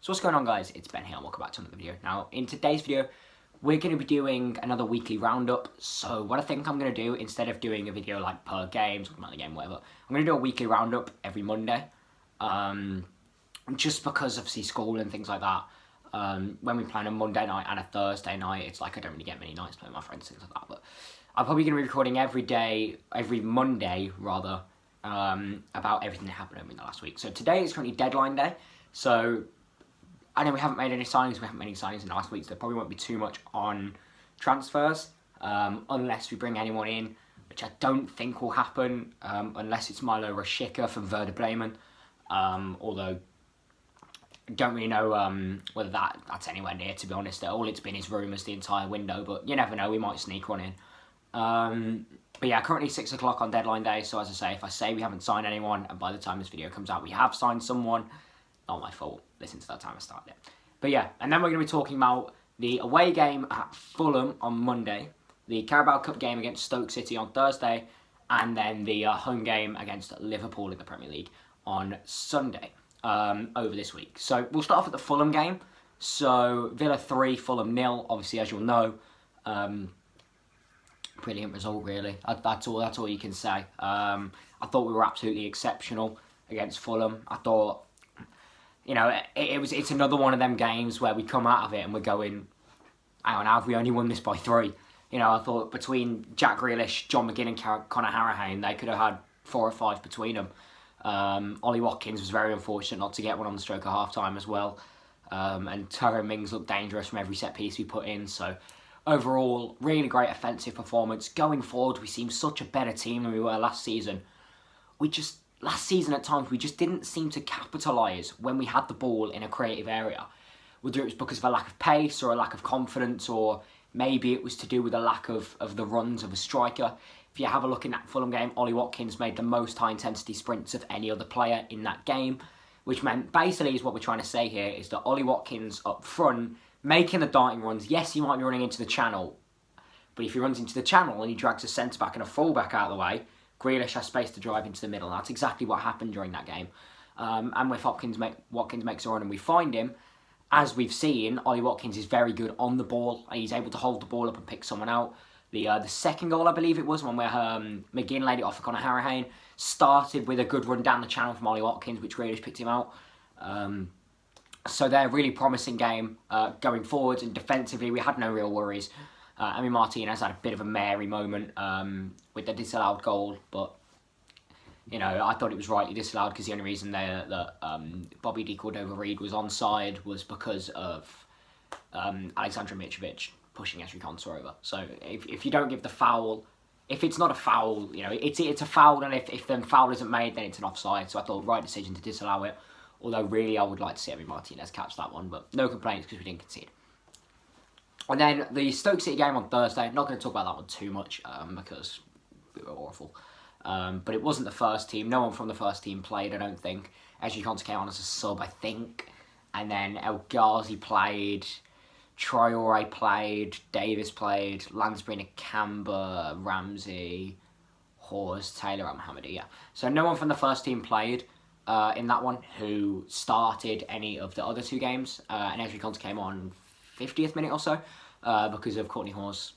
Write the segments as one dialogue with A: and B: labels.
A: So what's going on, guys? It's Ben here and welcome back to another video. Now, in today's video, we're going to be doing another weekly roundup. So what I think I'm going to do, instead of doing a video like per game, talking about the game, whatever, I'm going to do a weekly roundup every Monday. Just because obviously school and things like that. When we play on a Monday night and a Thursday night, it's like I don't really get many nights playing with my friends, things like that. But I'm probably going to be recording every Monday rather, about everything that happened over in the last week. So today is currently deadline day. So I know we haven't made any signings. We haven't made any signings in the last week, so there probably won't be too much on transfers, unless we bring anyone in, which I don't think will happen, unless it's Milo Rashica from Werder Bremen. Although I don't really know whether that's anywhere near, to be honest. All it's been is rumours the entire window, but you never know, we might sneak one in. But yeah, currently 6 o'clock on deadline day, so as I say, if I say we haven't signed anyone, and by the time this video comes out we have signed someone, not my fault. Listen to that time I started it. But yeah, and then we're going to be talking about the away game at Fulham on Monday, the Carabao Cup game against Stoke City on Thursday, and then the home game against Liverpool in the Premier League on Sunday over this week. So we'll start off with the Fulham game. So Villa 3, Fulham 0, obviously, as you'll know. Brilliant result, really. That's all you can say. I thought we were absolutely exceptional against Fulham. I thought, you know, it's another one of them games where we come out of it and we're going, hang on, how have we only won this by 3? You know, I thought between Jack Grealish, John McGinn and Conor Harrahane, they could have had 4 or 5 between them. Ollie Watkins was very unfortunate not to get one on the stroke of half-time as well. And Tyrone Mings looked dangerous from every set piece we put in. So overall, really great offensive performance. Going forward, we seem such a better team than we were last season. Last season at times, we just didn't seem to capitalise when we had the ball in a creative area. Whether it was because of a lack of pace or a lack of confidence, or maybe it was to do with a lack of the runs of a striker. If you have a look in that Fulham game, Ollie Watkins made the most high-intensity sprints of any other player in that game, which meant, basically, is what we're trying to say here, is that Ollie Watkins up front, making the darting runs. Yes, he might be running into the channel, but if he runs into the channel and he drags a centre-back and a full-back out of the way, Grealish has space to drive into the middle. That's exactly what happened during that game. And if Watkins makes a run and we find him, as we've seen, Ollie Watkins is very good on the ball. He's able to hold the ball up and pick someone out. The second goal, I believe it was, one where McGinn laid it off for Conor Harrahane, started with a good run down the channel from Ollie Watkins, which Grealish picked him out. So they're a really promising game going forwards, and defensively we had no real worries. Martinez had a bit of a Mary moment with the disallowed goal, but you know, I thought it was rightly disallowed because the only reason that Bobby De Cordova-Reid was onside was because of Aleksandar Mitrovic pushing Ezri Konsa over. So if you don't give the foul, if it's not a foul, you know, it's a foul, and if the foul isn't made, then it's an offside. So I thought right decision to disallow it. Although really I would like to see Martinez catch that one, but no complaints because we didn't concede. And then the Stoke City game on Thursday, not going to talk about that one too much because we were awful. But it wasn't the first team. No one from the first team played, I don't think. Ezri Konsa came on as a sub, I think. And then El Ghazi played, Traore played, Davis played, Lansbury, Nakamba, Ramsey, Hawes, Taylor, Al-Mohammadi, yeah. So no one from the first team played in that one who started any of the other 2 games. And Ezri Konsa came on 50th minute or so because of Courtney Hawes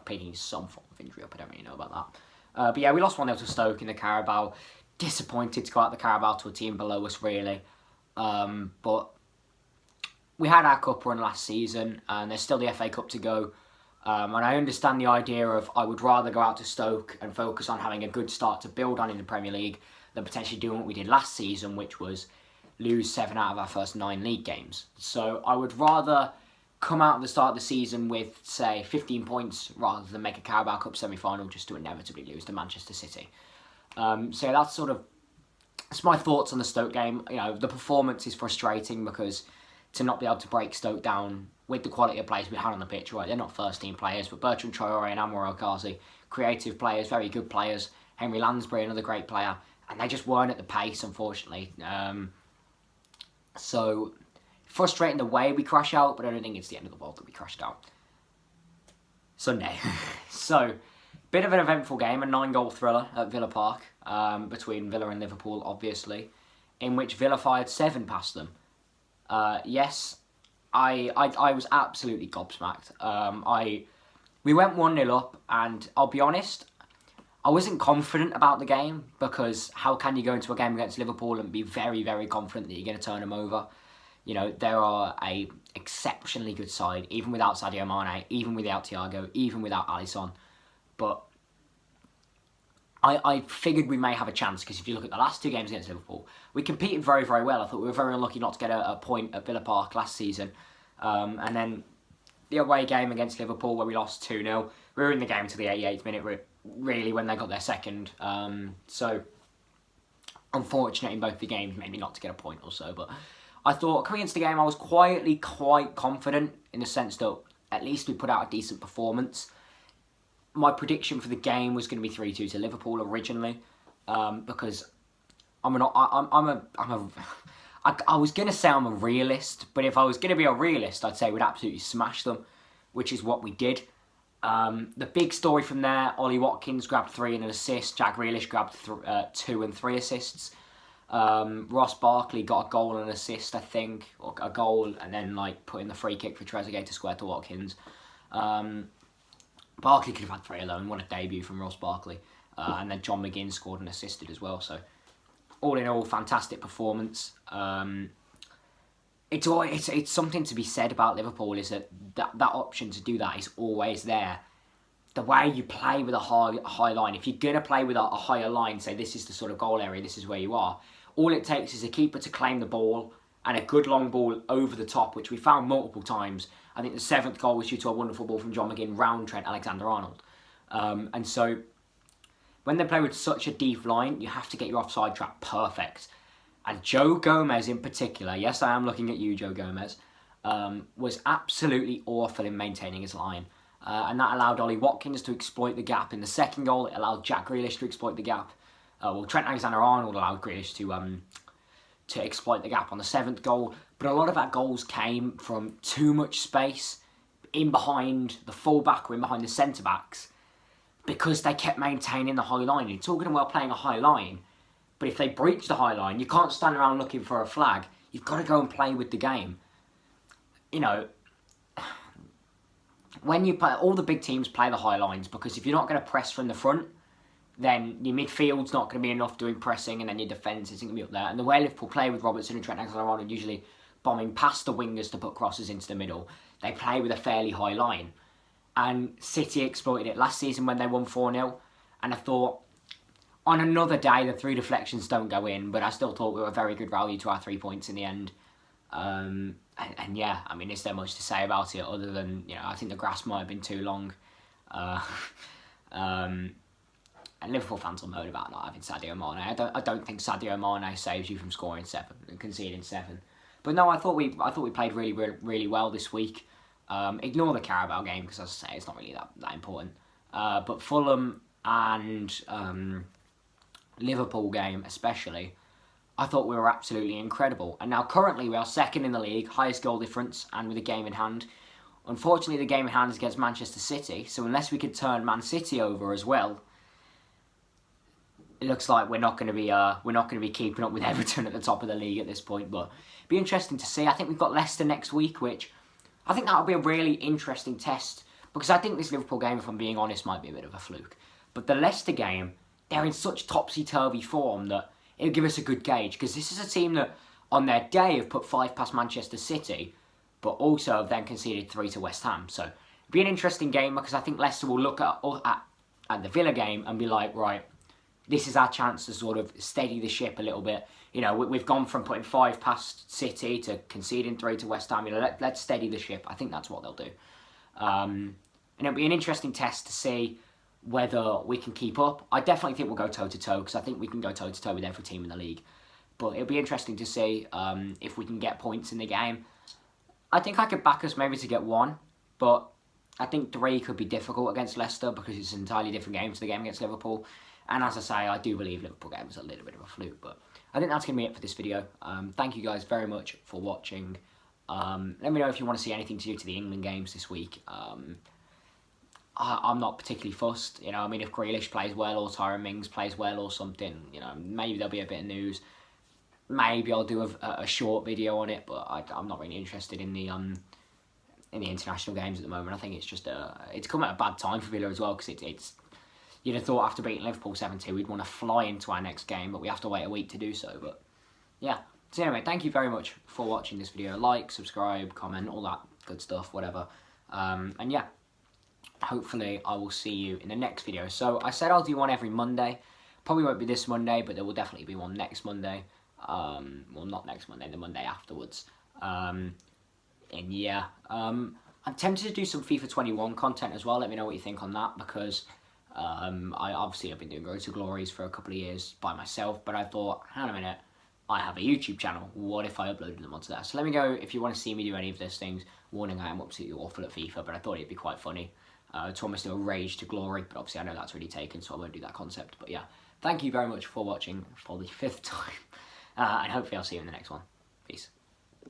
A: picking some form of injury up. I don't really know about that. But yeah, we lost 1-0 to Stoke in the Carabao. Disappointed to go out the Carabao to a team below us, really. But we had our cup run last season, and there's still the FA Cup to go. And I understand the idea of I would rather go out to Stoke and focus on having a good start to build on in the Premier League than potentially doing what we did last season, which was lose 7 out of our first 9 league games. So I would rather come out at the start of the season with, say, 15 points rather than make a Carabao Cup semi-final just to inevitably lose to Manchester City. So that's my thoughts on the Stoke game. You know, the performance is frustrating because to not be able to break Stoke down with the quality of players we had on the pitch, right? They're not first-team players, but Bertrand Traore and Anwar El Ghazi, creative players, very good players. Henry Lansbury, another great player, and they just weren't at the pace, unfortunately. So frustrating the way we crash out, but I don't think it's the end of the world that we crashed out. Sunday. So, bit of an eventful game, a 9-goal thriller at Villa Park, between Villa and Liverpool, obviously, in which Villa fired 7 past them. Yes, I was absolutely gobsmacked. We went 1-0 up, and I'll be honest, I wasn't confident about the game, because how can you go into a game against Liverpool and be very, very confident that you're going to turn them over? You know, there are a exceptionally good side, even without Sadio Mane, even without Thiago, even without Alisson. But I figured we may have a chance, because if you look at the last 2 games against Liverpool, we competed very, very well. I thought we were very unlucky not to get a point at Villa Park last season. And then the away game against Liverpool, where we lost 2-0, we were in the game to the 88th minute, really, when they got their second. So, unfortunate in both the games, maybe not to get a point or so. But I thought, coming into the game, I was quietly quite confident, in the sense that at least we put out a decent performance. My prediction for the game was going to be 3-2 to Liverpool originally, because I was going to say I'm a realist, but if I was going to be a realist, I'd say we'd absolutely smash them, which is what we did. The big story from there, Ollie Watkins grabbed 3 and an assist, Jack Grealish grabbed 2 and 3 assists. Ross Barkley got a goal and an assist, I think, or a goal, and then put in the free kick for Trezeguet to square to Watkins. Barkley could have had 3 alone. What a debut from Ross Barkley. And then John McGinn scored and assisted as well. So, all in all, fantastic performance. It's something to be said about Liverpool, is that option to do that is always there. The way you play with a high line, if you're going to play with a higher line, say this is the sort of goal area, this is where you are, all it takes is a keeper to claim the ball and a good long ball over the top, which we found multiple times. I think the 7th goal was due to a wonderful ball from John McGinn round Trent Alexander-Arnold. And so, when they play with such a deep line, you have to get your offside trap perfect. And Joe Gomez in particular, yes, I am looking at you, Joe Gomez, was absolutely awful in maintaining his line. And that allowed Ollie Watkins to exploit the gap in the 2nd goal. It allowed Jack Grealish to exploit the gap. Trent Alexander-Arnold allowed Grealish to exploit the gap on the 7th goal. But a lot of our goals came from too much space in behind the full-back or in behind the centre-backs, because they kept maintaining the high line. It's all good and well playing a high line, but if they breach the high line, you can't stand around looking for a flag. You've got to go and play with the game. You know, when you play, all the big teams play the high lines, because if you're not going to press from the front, then your midfield's not going to be enough doing pressing, and then your defence isn't going to be up there. And the way Liverpool play with Robertson and Trent Alexander-Arnold, usually bombing past the wingers to put crosses into the middle, they play with a fairly high line. And City exploited it last season when they won 4-0. And I thought, on another day, the 3 deflections don't go in, but I still thought we were a very good value to our 3 points in the end. And yeah, I mean, is there much to say about it other than, I think the grass might have been too long. And Liverpool fans will moan about not having Sadio Mane. I don't think Sadio Mane saves you from scoring 7 and conceding 7. But no, I thought we played really, really, really well this week. Ignore the Carabao game, because as I say, it's not really that important. But Fulham and Liverpool game especially, I thought we were absolutely incredible. And now currently we are 2nd in the league, highest goal difference, and with a game in hand. Unfortunately, the game in hand is against Manchester City, so unless we could turn Man City over as well, it looks like we're not going to be keeping up with Everton at the top of the league at this point. But it'd be interesting to see. I think we've got Leicester next week, which I think that'll be a really interesting test, because I think this Liverpool game, if I'm being honest, might be a bit of a fluke. But the Leicester game, they're in such topsy-turvy form that it'll give us a good gauge, because this is a team that, on their day, have put 5 past Manchester City, but also have then conceded 3 to West Ham. So it'll be an interesting game, because I think Leicester will look at the Villa game and be like, right, this is our chance to sort of steady the ship a little bit. We've gone from putting 5 past City to conceding 3 to West Ham. Let's steady the ship. I think that's what they'll do. And it'll be an interesting test to see whether we can keep up. I definitely think we'll go toe-to-toe, because I think we can go toe-to-toe with every team in the league. But it'll be interesting to see if we can get points in the game. I think I could back us maybe to get 1, but I think 3 could be difficult against Leicester, because it's an entirely different game to the game against Liverpool. And as I say, I do believe Liverpool game was a little bit of a fluke, but I think that's going to be it for this video. Thank you guys very much for watching. Let me know if you want to see anything to do to the England games this week. I'm not particularly fussed. If Grealish plays well or Tyrone Mings plays well or something, maybe there'll be a bit of news. maybe I'll do a short video on it, but I'm not really interested in the international games at the moment. I think it's just it's come at a bad time for Villa as well, because it's you'd have thought after beating Liverpool 7-2 we'd want to fly into our next game, but we have to wait a week to do so. But yeah, so anyway, thank you very much for watching this video. Like, subscribe, comment, all that good stuff, whatever. And yeah, hopefully I will see you in the next video. So I said I'll do one every Monday. Probably won't be this Monday, but there will definitely be one next Monday. Well, not next Monday, the Monday afterwards. And yeah, I'm tempted to do some FIFA 21 content as well. Let me know what you think on that, because I've been doing Road to Glories for a couple of years by myself, but I thought, hang on a minute, I have a YouTube channel. What if I uploaded them onto that? So let me know if you want to see me do any of those things. Warning, I am absolutely awful at FIFA, but I thought it'd be quite funny to almost do a Rage to Glory, but obviously I know that's already taken, so I won't do that concept. But yeah, thank you very much for watching for the 5th time, and hopefully I'll see you in the next one. Peace.